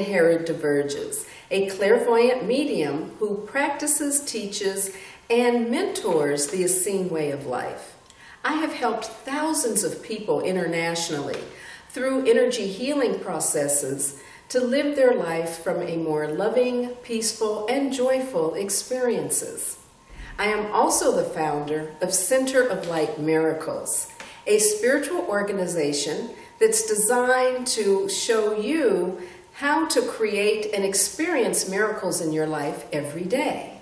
Herod-DeVerges, a clairvoyant medium who practices, teaches, and mentors the Essene way of life. I have helped thousands of people internationally through energy healing processes to live their life from a more loving, peaceful, and joyful experiences. I am also the founder of Center of Light Miracles, a spiritual organization that's designed to show you how to create and experience miracles in your life every day.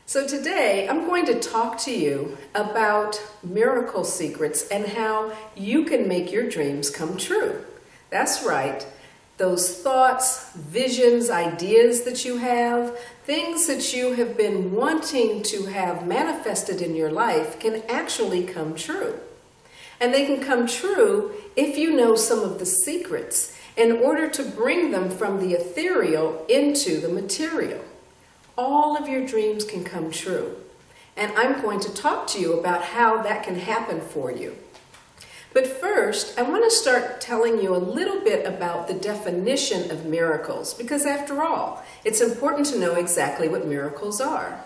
So today I'm going to talk to you about miracle secrets and how you can make your dreams come true. That's right. Those thoughts, visions, ideas that you have, things that you have been wanting to have manifested in your life can actually come true. And they can come true if you know some of the secrets in order to bring them from the ethereal into the material. All of your dreams can come true. And I'm going to talk to you about how that can happen for you. But first, I want to start telling you a little bit about the definition of miracles, because after all, it's important to know exactly what miracles are.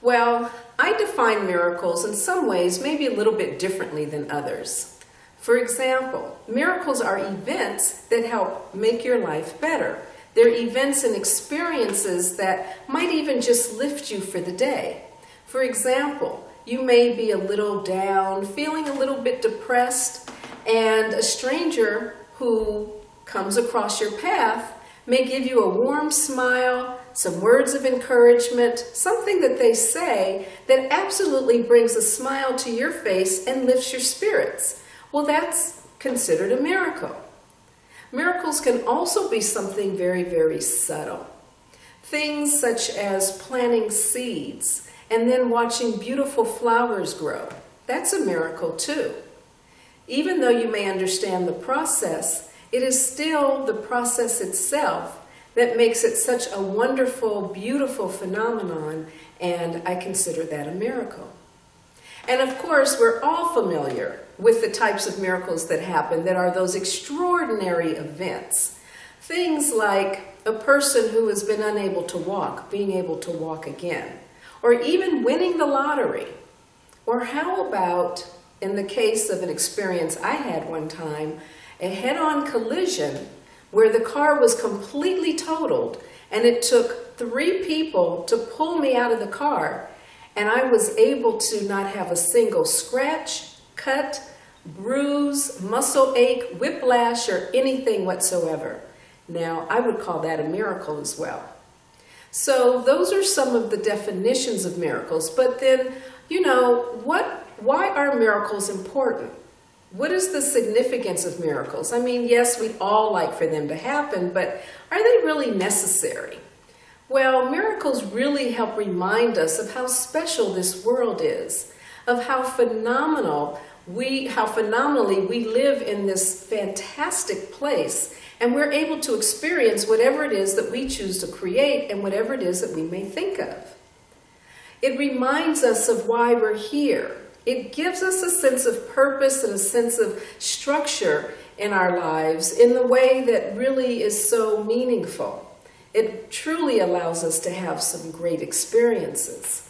Well, I define miracles in some ways maybe a little bit differently than others. For example, miracles are events that help make your life better. They're events and experiences that might even just lift you for the day. For example, you may be a little down, feeling a little bit depressed, and a stranger who comes across your path may give you a warm smile, some words of encouragement, something that they say that absolutely brings a smile to your face and lifts your spirits. Well, that's considered a miracle. Miracles can also be something very, very subtle. Things such as planting seeds and then watching beautiful flowers grow. That's a miracle too. Even though you may understand the process, it is still the process itself that makes it such a wonderful, beautiful phenomenon, and I consider that a miracle. And of course, we're all familiar with the types of miracles that happen that are those extraordinary events. Things like a person who has been unable to walk, being able to walk again, or even winning the lottery. Or how about, in the case of an experience I had one time, a head-on collision where the car was completely totaled and it took 3 people to pull me out of the car, and I was able to not have a single scratch, cut, bruise, muscle ache, whiplash, or anything whatsoever. Now, I would call that a miracle as well. So those are some of the definitions of miracles. But then, you know, why are miracles important? What is the significance of miracles? I mean, yes, we'd all like for them to happen, but are they really necessary? Well, miracles really help remind us of how special this world is, of how phenomenally we live in this fantastic place, and we're able to experience whatever it is that we choose to create and whatever it is that we may think of. It reminds us of why we're here. It gives us a sense of purpose and a sense of structure in our lives in the way that really is so meaningful. It truly allows us to have some great experiences.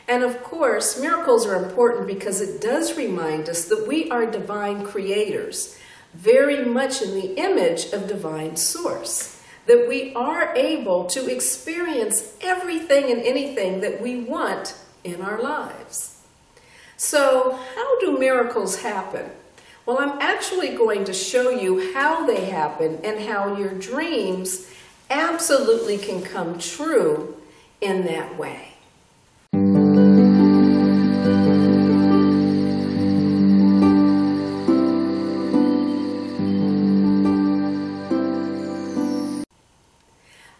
And of course, miracles are important because it does remind us that we are divine creators, very much in the image of divine source, that we are able to experience everything and anything that we want in our lives. So how do miracles happen? Well, I'm actually going to show you how they happen and how your dreams absolutely can come true in that way.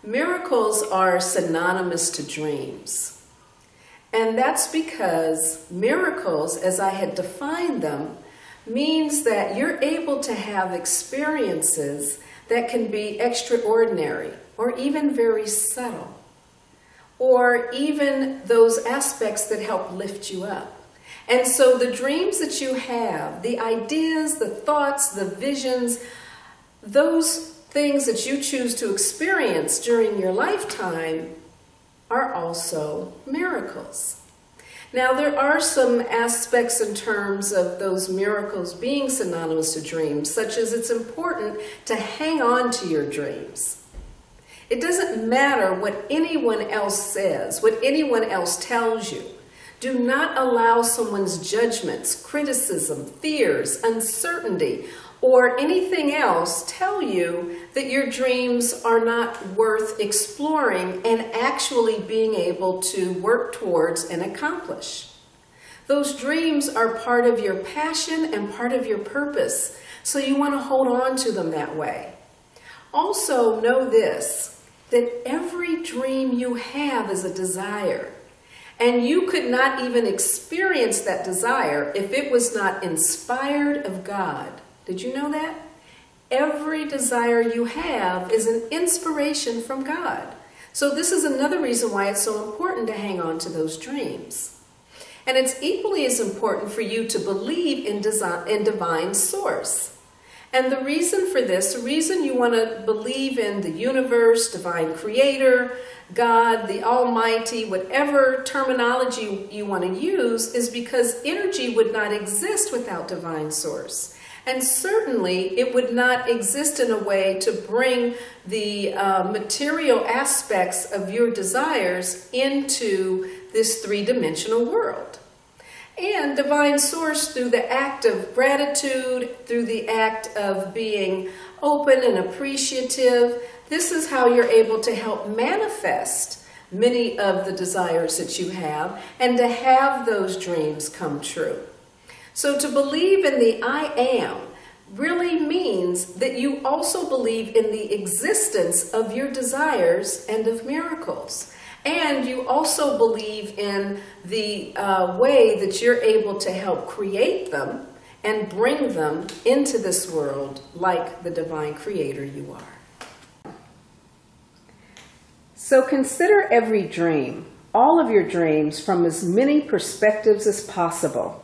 Miracles are synonymous to dreams. And that's because miracles, as I had defined them, means that you're able to have experiences that can be extraordinary or even very subtle, or even those aspects that help lift you up. And so the dreams that you have, the ideas, the thoughts, the visions, those things that you choose to experience during your lifetime are also miracles. Now, there are some aspects in terms of those miracles being synonymous to dreams, such as it's important to hang on to your dreams. It doesn't matter what anyone else says, what anyone else tells you. Do not allow someone's judgments, criticism, fears, uncertainty, or anything else tell you that your dreams are not worth exploring and actually being able to work towards and accomplish. Those dreams are part of your passion and part of your purpose, so you want to hold on to them that way. Also, know this, that every dream you have is a desire, and you could not even experience that desire if it was not inspired of God. Did you know that? Every desire you have is an inspiration from God. So this is another reason why it's so important to hang on to those dreams. And it's equally as important for you to believe in divine source. And the reason for this, the reason you want to believe in the universe, divine creator, God, the Almighty, whatever terminology you want to use, is because energy would not exist without divine source. And certainly it would not exist in a way to bring the material aspects of your desires into this three-dimensional world. And divine source, through the act of gratitude, through the act of being open and appreciative, this is how you're able to help manifest many of the desires that you have and to have those dreams come true. So to believe in the I am really means that you also believe in the existence of your desires and of miracles. And you also believe in the way that you're able to help create them and bring them into this world like the divine creator you are. So consider every dream, all of your dreams, from as many perspectives as possible.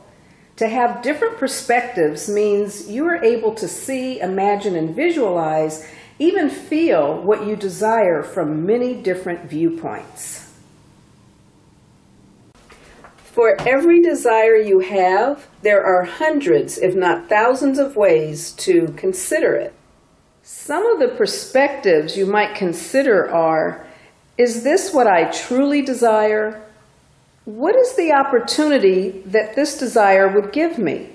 To have different perspectives means you are able to see, imagine, and visualize, even feel what you desire from many different viewpoints. For every desire you have, there are hundreds, if not thousands, of ways to consider it. Some of the perspectives you might consider are, is this what I truly desire? What is the opportunity that this desire would give me?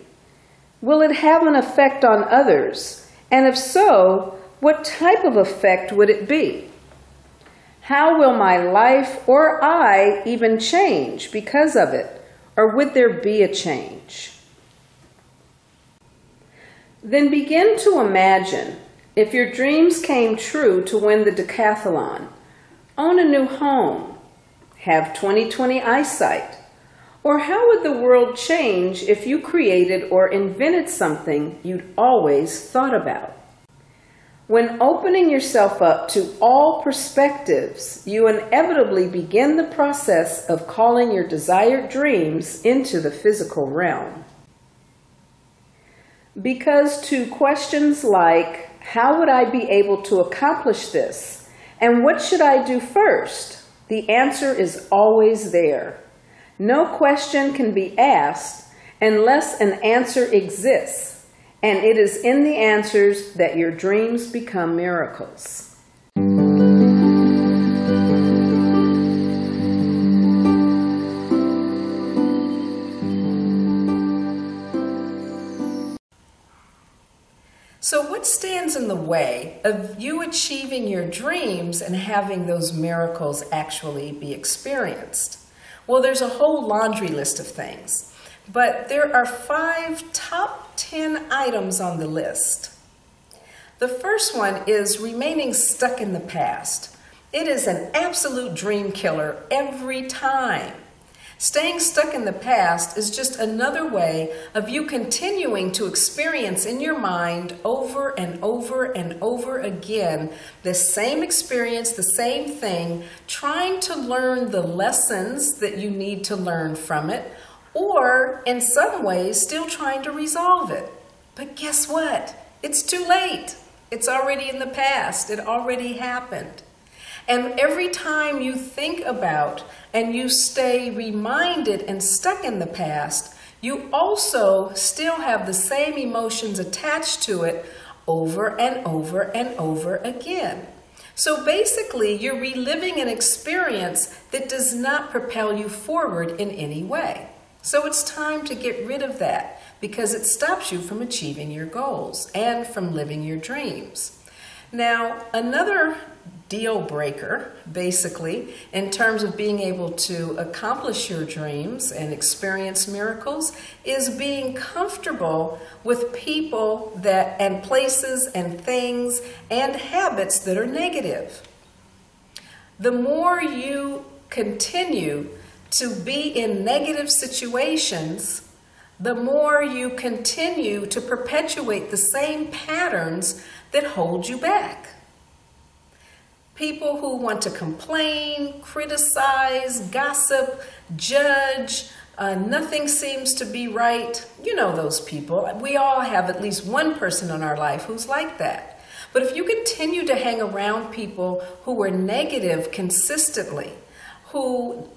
Will it have an effect on others? And if so, what type of effect would it be? How will my life or I even change because of it? Or would there be a change? Then begin to imagine if your dreams came true to win the decathlon, own a new home, have 20/20 eyesight, or how would the world change if you created or invented something you'd always thought about? When opening yourself up to all perspectives, you inevitably begin the process of calling your desired dreams into the physical realm. Because to questions like, how would I be able to accomplish this? And what should I do first? The answer is always there. No question can be asked unless an answer exists, and it is in the answers that your dreams become miracles. So what stands in the way of you achieving your dreams and having those miracles actually be experienced? Well, there's a whole laundry list of things, but there are 5 top 10 items on the list. The first one is remaining stuck in the past. It is an absolute dream killer every time. Staying stuck in the past is just another way of you continuing to experience in your mind over and over and over again the same experience, the same thing, trying to learn the lessons that you need to learn from it, or in some ways still trying to resolve it. But guess what? It's too late. It's already in the past. It already happened. And every time you think about and you stay reminded and stuck in the past, you also still have the same emotions attached to it over and over and over again. So basically, you're reliving an experience that does not propel you forward in any way. So it's time to get rid of that because it stops you from achieving your goals and from living your dreams. Now, another deal breaker, basically, in terms of being able to accomplish your dreams and experience miracles is being comfortable with people that and places and things and habits that are negative. The more you continue to be in negative situations, the more you continue to perpetuate the same patterns that hold you back. People who want to complain, criticize, gossip, judge, nothing seems to be right. You know those people. We all have at least one person in our life who's like that. But if you continue to hang around people who are negative consistently, who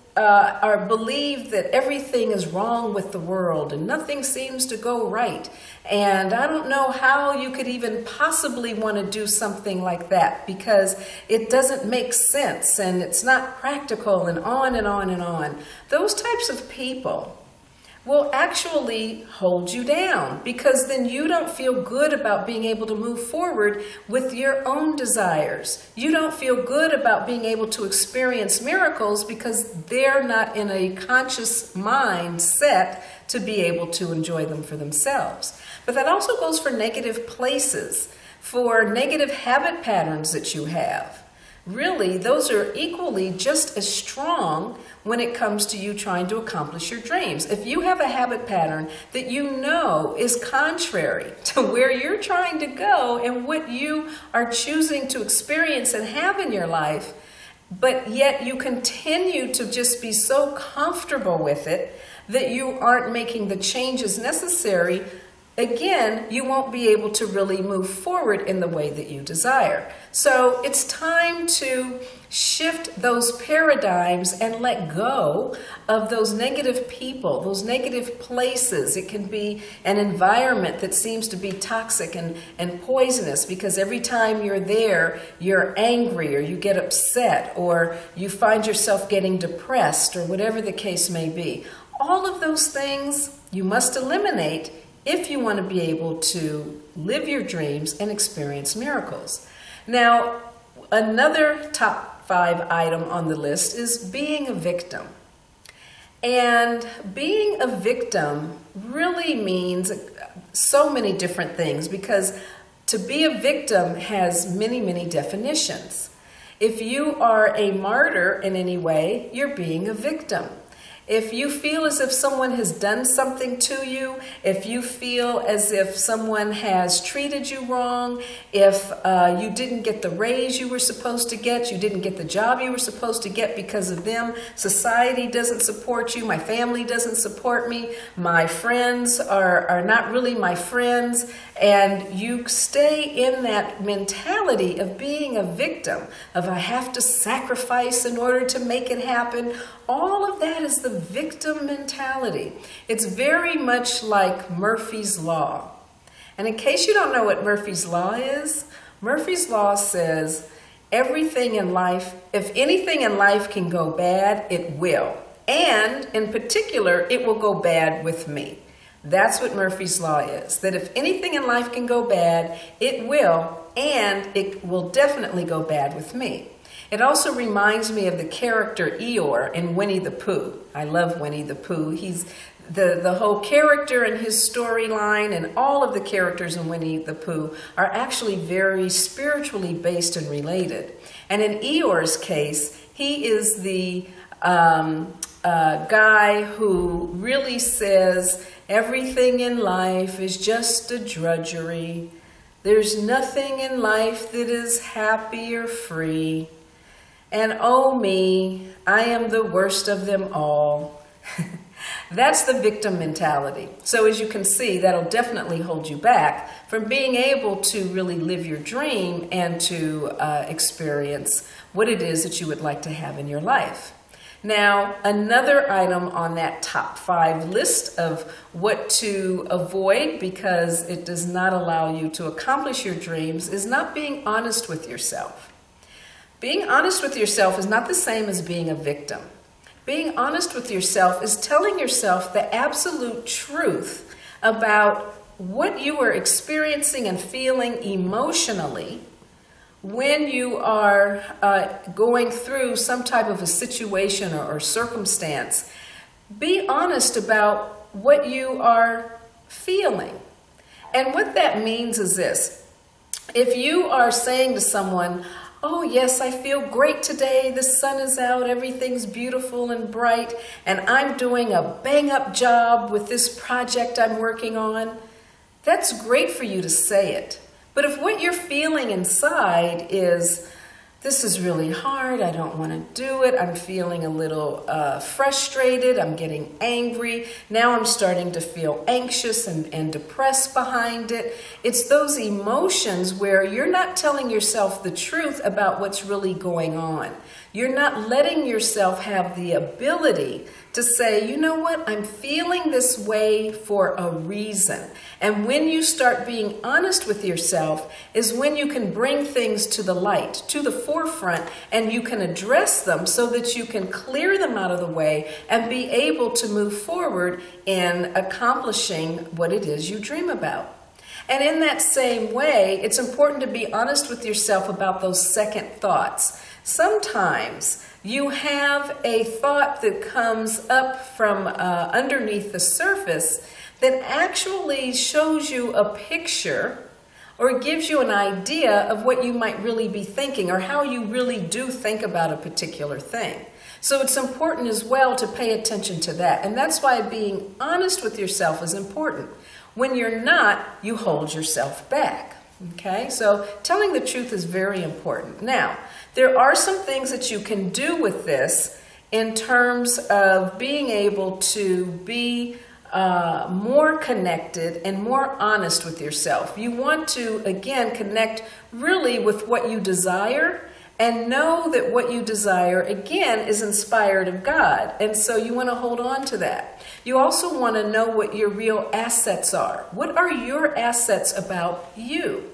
believe that everything is wrong with the world and nothing seems to go right. And I don't know how you could even possibly want to do something like that because it doesn't make sense and it's not practical and on and on and on. Those types of people will actually hold you down because then you don't feel good about being able to move forward with your own desires. You don't feel good about being able to experience miracles because they're not in a conscious mindset to be able to enjoy them for themselves. But that also goes for negative places, for negative habit patterns that you have. Really, those are equally just as strong when it comes to you trying to accomplish your dreams. If you have a habit pattern that you know is contrary to where you're trying to go and what you are choosing to experience and have in your life, but yet you continue to just be so comfortable with it that you aren't making the changes necessary, again, you won't be able to really move forward in the way that you desire. So it's time to shift those paradigms and let go of those negative people, those negative places. It can be an environment that seems to be toxic and poisonous because every time you're there, you're angry or you get upset or you find yourself getting depressed or whatever the case may be. All of those things you must eliminate if you want to be able to live your dreams and experience miracles. Now, another top 5 item on the list is being a victim. And being a victim really means so many different things because to be a victim has many, many definitions. If you are a martyr in any way, you're being a victim. If you feel as if someone has done something to you, if you feel as if someone has treated you wrong, if you didn't get the raise you were supposed to get, you didn't get the job you were supposed to get because of them, society doesn't support you, my family doesn't support me, my friends are not really my friends, and you stay in that mentality of being a victim, of I have to sacrifice in order to make it happen. All of that is the victim mentality. It's very much like Murphy's Law. And in case you don't know what Murphy's Law is, Murphy's Law says everything in life, if anything in life can go bad, it will. And in particular, it will go bad with me. That's what Murphy's Law is, that if anything in life can go bad, it will, and it will definitely go bad with me. It also reminds me of the character Eeyore in Winnie the Pooh. I love Winnie the Pooh. He's the whole character and his storyline and all of the characters in Winnie the Pooh are actually very spiritually based and related. And in Eeyore's case, he is the guy who really says everything in life is just a drudgery. There's nothing in life that is happy or free. And oh me, I am the worst of them all. That's the victim mentality. So as you can see, that'll definitely hold you back from being able to really live your dream and to experience what it is that you would like to have in your life. Now, another item on that top 5 list of what to avoid because it does not allow you to accomplish your dreams is not being honest with yourself. Being honest with yourself is not the same as being a victim. Being honest with yourself is telling yourself the absolute truth about what you are experiencing and feeling emotionally when you are going through some type of a situation or circumstance. Be honest about what you are feeling. And what that means is this. If you are saying to someone, oh yes, I feel great today, the sun is out, everything's beautiful and bright, and I'm doing a bang-up job with this project I'm working on, that's great for you to say it. But if what you're feeling inside is, this is really hard, I don't want to do it, I'm feeling a little frustrated, I'm getting angry, now I'm starting to feel anxious and depressed behind it. It's those emotions where you're not telling yourself the truth about what's really going on. You're not letting yourself have the ability to say, you know what, I'm feeling this way for a reason. And when you start being honest with yourself is when you can bring things to the light, to the forefront, and you can address them so that you can clear them out of the way and be able to move forward in accomplishing what it is you dream about. And in that same way, it's important to be honest with yourself about those second thoughts. Sometimes you have a thought that comes up from underneath the surface that actually shows you a picture or gives you an idea of what you might really be thinking or how you really do think about a particular thing. So it's important as well to pay attention to that. And that's why being honest with yourself is important. When you're not, you hold yourself back. Okay, so telling the truth is very important. Now, there are some things that you can do with this in terms of being able to be more connected and more honest with yourself. You want to, again, connect really with what you desire and know that what you desire, again, is inspired of God. And so you want to hold on to that. You also want to know what your real assets are. What are your assets about you?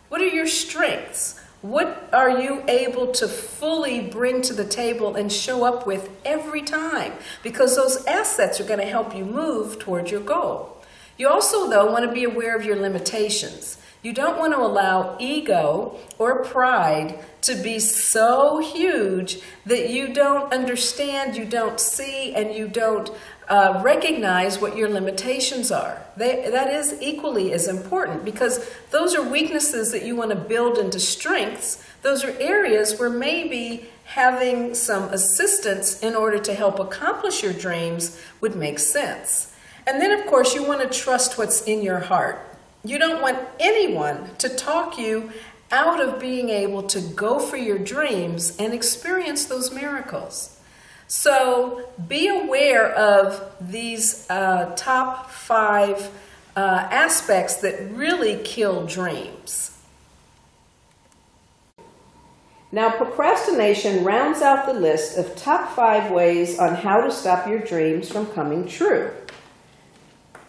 What are your strengths? What are you able to fully bring to the table and show up with every time? Because those assets are going to help you move towards your goal. You also, though, want to be aware of your limitations. You don't want to allow ego or pride to be so huge that you don't understand, you don't see, and you don't recognize what your limitations are. That is equally as important because those are weaknesses that you want to build into strengths. Those are areas where maybe having some assistance in order to help accomplish your dreams would make sense. And then, of course, you want to trust what's in your heart. You don't want anyone to talk you out of being able to go for your dreams and experience those miracles. So be aware of these top 5 aspects that really kill dreams. Now, procrastination rounds out the list of top 5 ways on how to stop your dreams from coming true.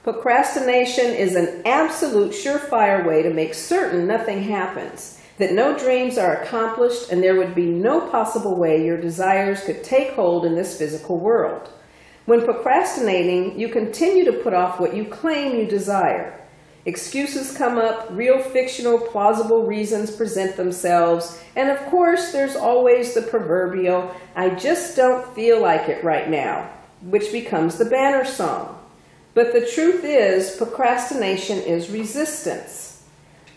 Procrastination is an absolute surefire way to make certain nothing happens, that no dreams are accomplished, and there would be no possible way your desires could take hold in this physical world. When procrastinating, you continue to put off what you claim you desire. Excuses come up, real fictional plausible reasons present themselves, and of course there's always the proverbial, "I just don't feel like it right now," which becomes the banner song. But the truth is, procrastination is resistance.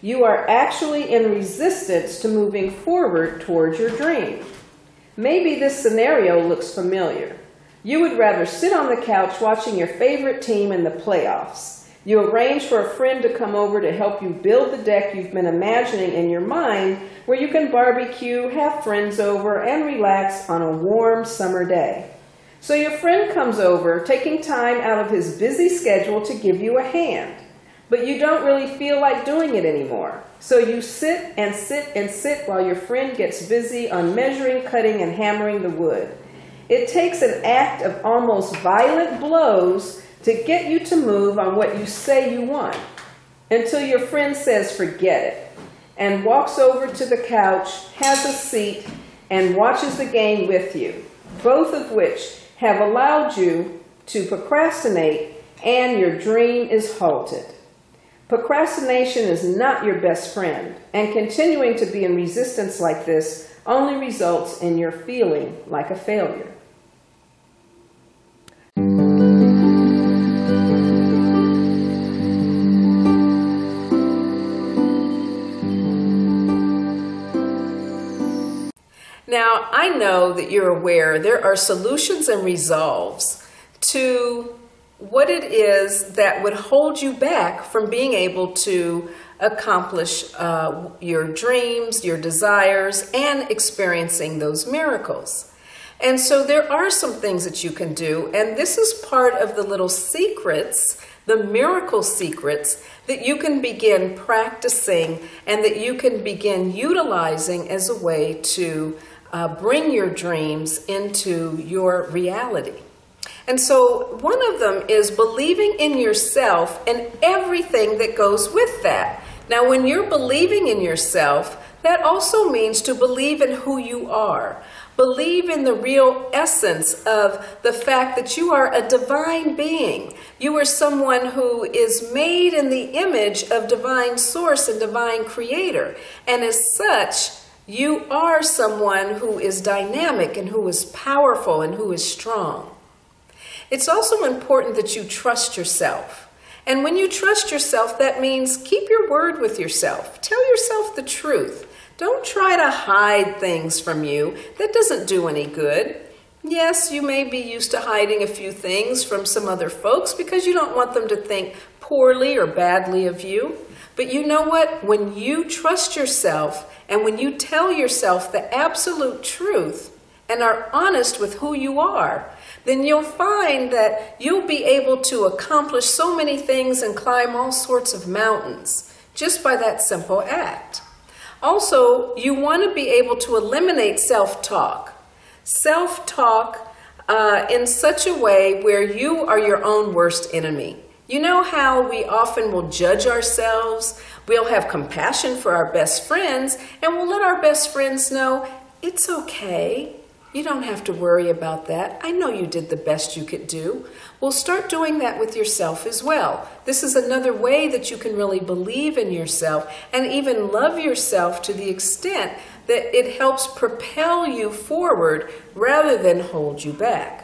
You are actually in resistance to moving forward towards your dream. Maybe this scenario looks familiar. You would rather sit on the couch watching your favorite team in the playoffs. You arrange for a friend to come over to help you build the deck you've been imagining in your mind where you can barbecue, have friends over, and relax on a warm summer day. So your friend comes over, taking time out of his busy schedule to give you a hand, but you don't really feel like doing it anymore. So you sit and sit and sit while your friend gets busy on measuring, cutting, and hammering the wood. It takes an act of almost violent blows to get you to move on what you say you want, until your friend says forget it, and walks over to the couch, has a seat, and watches the game with you, both of which have allowed you to procrastinate, and your dream is halted. Procrastination is not your best friend, and continuing to be in resistance like this only results in your feeling like a failure. Now, I know that you're aware there are solutions and resolves to what it is that would hold you back from being able to accomplish your dreams, your desires, and experiencing those miracles. And so there are some things that you can do, and this is part of the little secrets, the miracle secrets, that you can begin practicing and that you can begin utilizing as a way to bring your dreams into your reality. And so one of them is believing in yourself and everything that goes with that. Now, when you're believing in yourself, that also means to believe in who you are. Believe in the real essence of the fact that you are a divine being. You are someone who is made in the image of divine source and divine creator. And as such, you are someone who is dynamic and who is powerful and who is strong. It's also important that you trust yourself. And when you trust yourself, that means keep your word with yourself. Tell yourself the truth. Don't try to hide things from you. That doesn't do any good. Yes, you may be used to hiding a few things from some other folks because you don't want them to think poorly or badly of you. But you know what? When you trust yourself and when you tell yourself the absolute truth and are honest with who you are, then you'll find that you'll be able to accomplish so many things and climb all sorts of mountains just by that simple act. Also, you want to be able to eliminate self-talk. Self-talk in such a way where you are your own worst enemy. You know how we often will judge ourselves, we'll have compassion for our best friends, and we'll let our best friends know, it's okay. You don't have to worry about that. I know you did the best you could do. Well, start doing that with yourself as well. This is another way that you can really believe in yourself and even love yourself to the extent that it helps propel you forward rather than hold you back.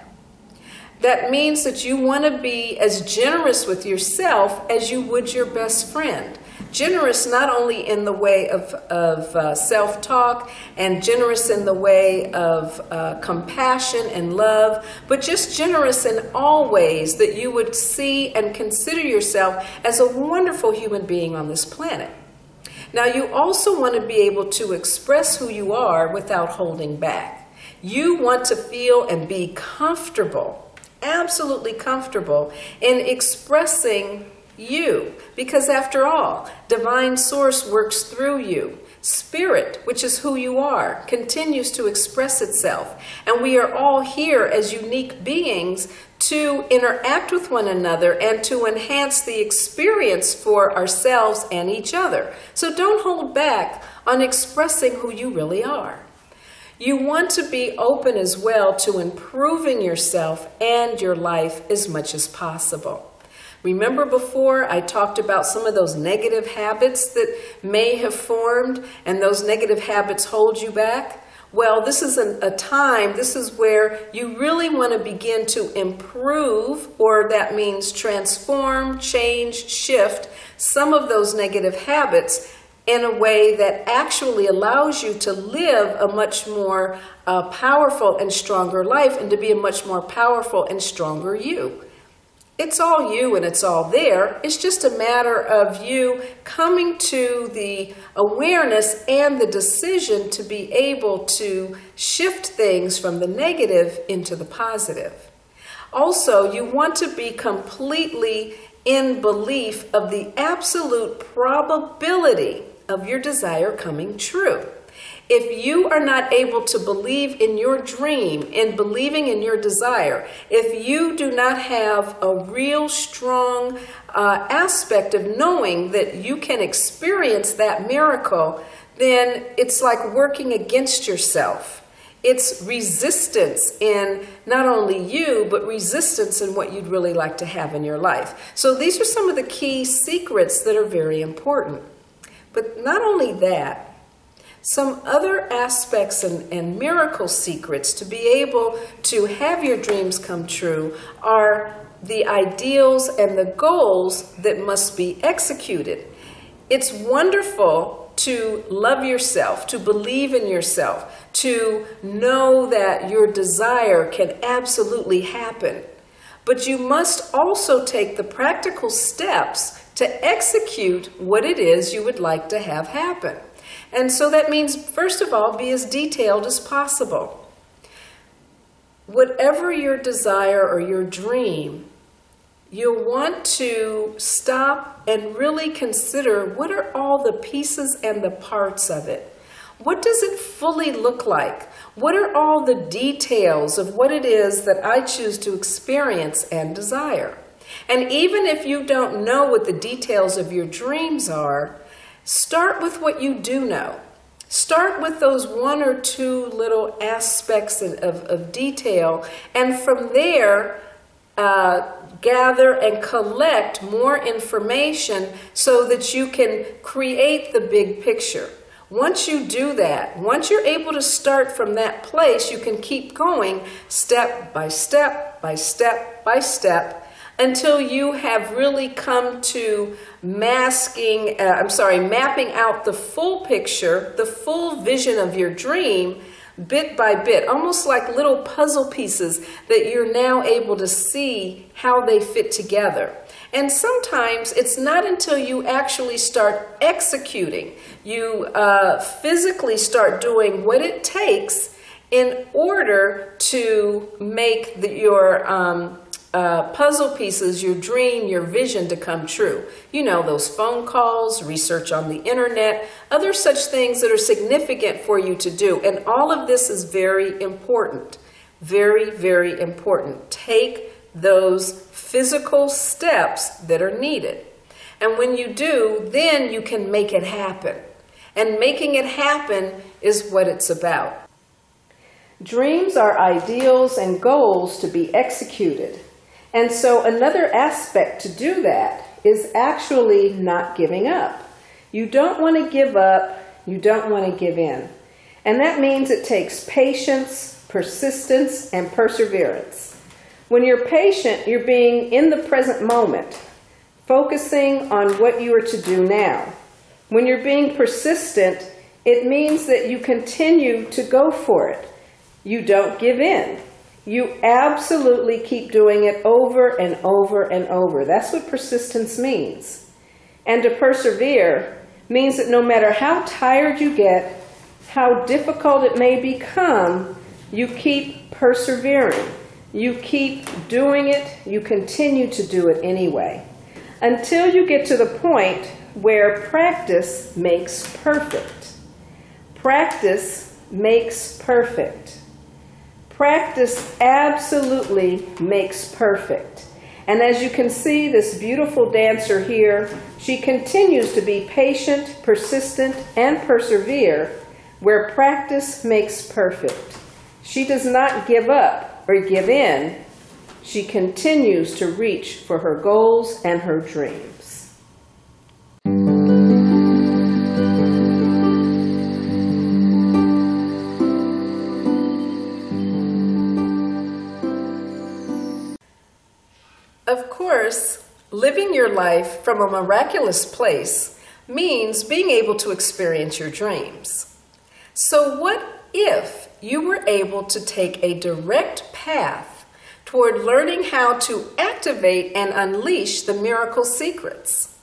That means that you want to be as generous with yourself as you would your best friend. Generous not only in the way of self-talk and generous in the way of compassion and love, but just generous in all ways that you would see and consider yourself as a wonderful human being on this planet. Now, you also want to be able to express who you are without holding back. You want to feel and be comfortable, absolutely comfortable in expressing you, because after all, divine source works through you. Spirit, which is who you are, continues to express itself. And we are all here as unique beings to interact with one another and to enhance the experience for ourselves and each other. So don't hold back on expressing who you really are. You want to be open as well to improving yourself and your life as much as possible. Remember before I talked about some of those negative habits that may have formed and those negative habits hold you back? Well, this is a time, this is where you really want to begin to improve, or that means transform, change, shift some of those negative habits in a way that actually allows you to live a much more powerful and stronger life and to be a much more powerful and stronger you. It's all you and it's all there. It's just a matter of you coming to the awareness and the decision to be able to shift things from the negative into the positive. Also, you want to be completely in belief of the absolute probability of your desire coming true. If you are not able to believe in your dream, in believing in your desire, if you do not have a real strong aspect of knowing that you can experience that miracle, then it's like working against yourself. It's resistance in not only you, but resistance in what you'd really like to have in your life. So these are some of the key secrets that are very important. But not only that, some other aspects and miracle secrets to be able to have your dreams come true are the ideals and the goals that must be executed. It's wonderful to love yourself, to believe in yourself, to know that your desire can absolutely happen. But you must also take the practical steps to execute what it is you would like to have happen. And so that means, first of all, be as detailed as possible. Whatever your desire or your dream, you'll want to stop and really consider what are all the pieces and the parts of it. What does it fully look like? What are all the details of what it is that I choose to experience and desire? And even if you don't know what the details of your dreams are, start with what you do know. Start with those one or two little aspects of detail, and from there, gather and collect more information so that you can create the big picture. Once you do that, once you're able to start from that place, you can keep going step by step by step by step until you have really come to mapping out the full picture, the full vision of your dream, bit by bit, almost like little puzzle pieces that you're now able to see how they fit together. And sometimes it's not until you actually start executing, you physically start doing what it takes in order to make your puzzle pieces, your dream, your vision to come true. You know, those phone calls, research on the internet, other such things that are significant for you to do. And all of this is very important. Very, very important. Take those physical steps that are needed. And when you do, then you can make it happen. And making it happen is what it's about. Dreams are ideals and goals to be executed. And so another aspect to do that is actually not giving up. You don't want to give up. You don't want to give in. And that means it takes patience, persistence, and perseverance. When you're patient, you're being in the present moment, focusing on what you are to do now. When you're being persistent, it means that you continue to go for it. You don't give in. You absolutely keep doing it over and over and over. That's what persistence means. And to persevere means that no matter how tired you get, how difficult it may become, you keep persevering. You keep doing it. You continue to do it anyway. Until you get to the point where practice makes perfect. Practice makes perfect. Practice absolutely makes perfect. And as you can see, this beautiful dancer here, she continues to be patient, persistent, and persevere where practice makes perfect. She does not give up or give in. She continues to reach for her goals and her dreams. Of course, living your life from a miraculous place means being able to experience your dreams. So what if you were able to take a direct path toward learning how to activate and unleash the miracle secrets?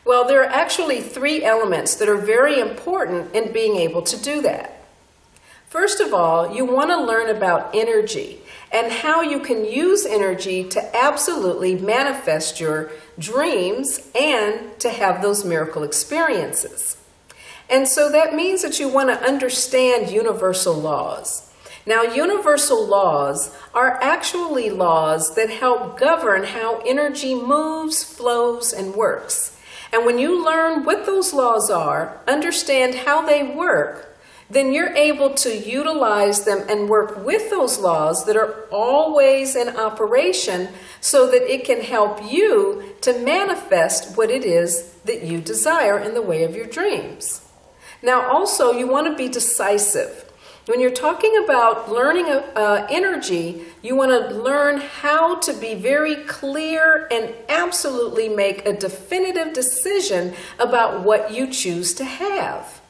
Well, there are actually 3 elements that are very important in being able to do that. First of all, you want to learn about energy and how you can use energy to absolutely manifest your dreams and to have those miracle experiences. And so that means that you want to understand universal laws. Now, universal laws are actually laws that help govern how energy moves, flows, and works. And when you learn what those laws are, understand how they work, then you're able to utilize them and work with those laws that are always in operation so that it can help you to manifest what it is that you desire in the way of your dreams. Now, also, you want to be decisive. When you're talking about learning energy, you want to learn how to be very clear and absolutely make a definitive decision about what you choose to have.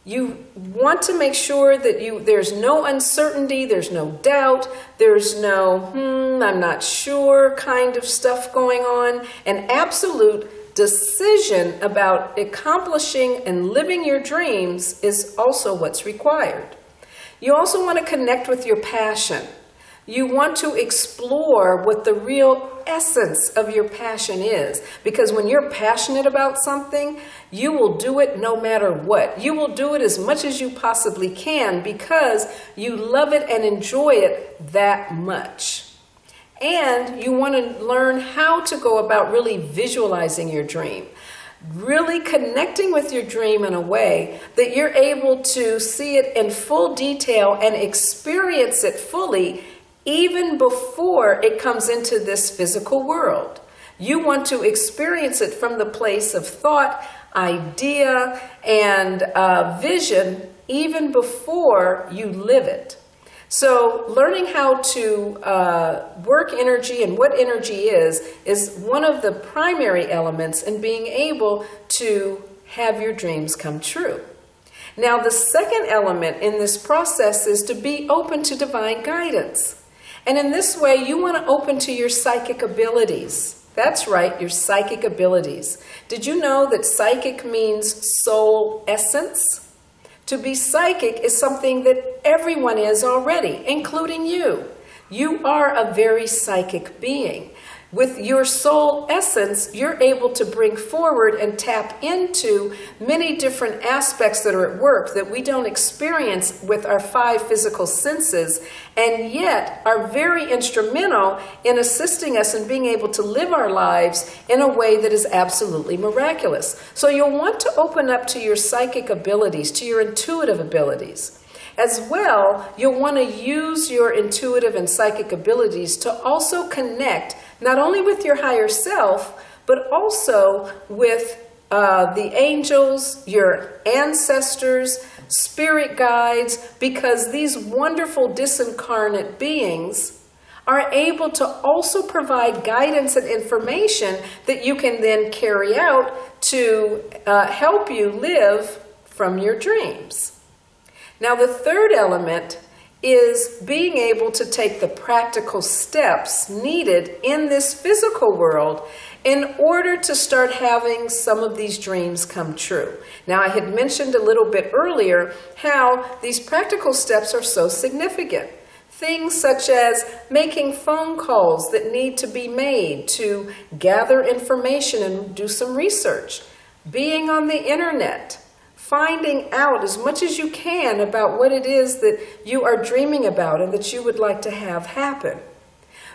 You want to make sure that there's no uncertainty, there's no doubt, there's no, I'm not sure kind of stuff going on. An absolute decision about accomplishing and living your dreams is also what's required. You also want to connect with your passion. You want to explore what the real essence of your passion is. Because when you're passionate about something, you will do it no matter what. You will do it as much as you possibly can because you love it and enjoy it that much. And you want to learn how to go about really visualizing your dream. Really connecting with your dream in a way that you're able to see it in full detail and experience it fully even before it comes into this physical world. You want to experience it from the place of thought, idea, and vision even before you live it. So learning how to work energy and what energy is one of the primary elements in being able to have your dreams come true. Now, the second element in this process is to be open to divine guidance. And in this way, you want to open to your psychic abilities. That's right, your psychic abilities. Did you know that psychic means soul essence? To be psychic is something that everyone is already, including you. You are a very psychic being. With your soul essence, you're able to bring forward and tap into many different aspects that are at work that we don't experience with our 5 physical senses, and yet are very instrumental in assisting us in being able to live our lives in a way that is absolutely miraculous. So you'll want to open up to your psychic abilities, to your intuitive abilities. As well, you'll want to use your intuitive and psychic abilities to also connect not only with your higher self, but also with the angels, your ancestors, spirit guides, because these wonderful disincarnate beings are able to also provide guidance and information that you can then carry out to help you live from your dreams. Now, the third element is being able to take the practical steps needed in this physical world in order to start having some of these dreams come true. Now, I had mentioned a little bit earlier how these practical steps are so significant. Things such as making phone calls that need to be made to gather information and do some research, being on the internet, finding out as much as you can about what it is that you are dreaming about and that you would like to have happen.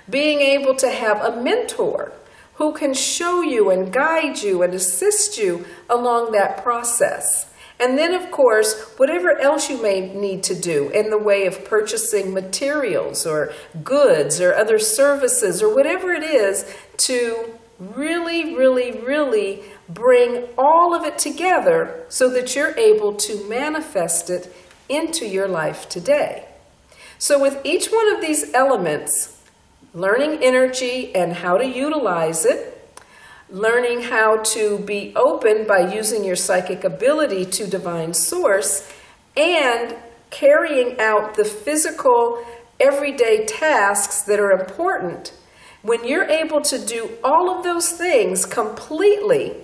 Being able to have a mentor who can show you and guide you and assist you along that process. And then, of course, whatever else you may need to do in the way of purchasing materials or goods or other services or whatever it is to really, really, really bring all of it together so that you're able to manifest it into your life today. So with each one of these elements, learning energy and how to utilize it, learning how to be open by using your psychic ability to divine source, and carrying out the physical everyday tasks that are important, when you're able to do all of those things completely,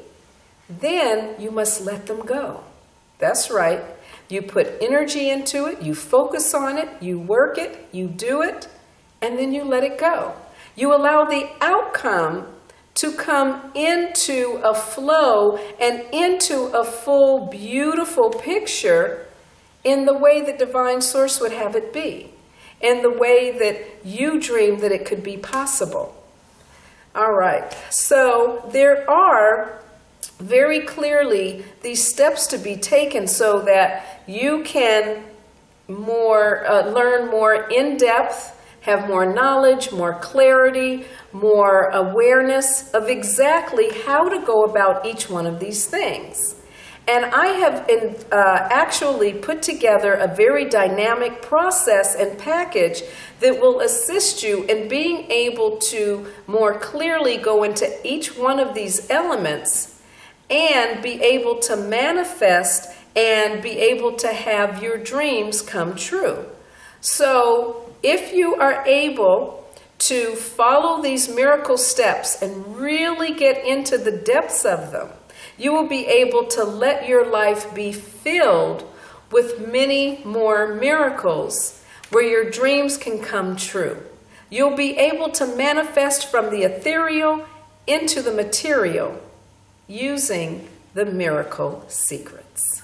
then you must let them go. That's right. You put energy into it, you focus on it, you work it, you do it, and then you let it go. You allow the outcome to come into a flow and into a full, beautiful picture in the way that Divine Source would have it be, in the way that you dreamed that it could be possible. All right, so there are very clearly these steps to be taken so that you can learn more in depth, have more knowledge, more clarity, more awareness of exactly how to go about each one of these things. And I have actually put together a very dynamic process and package that will assist you in being able to more clearly go into each one of these elements and be able to manifest and be able to have your dreams come true. So if you are able to follow these miracle steps and really get into the depths of them, you will be able to let your life be filled with many more miracles where your dreams can come true. You'll be able to manifest from the ethereal into the material using the miracle secrets.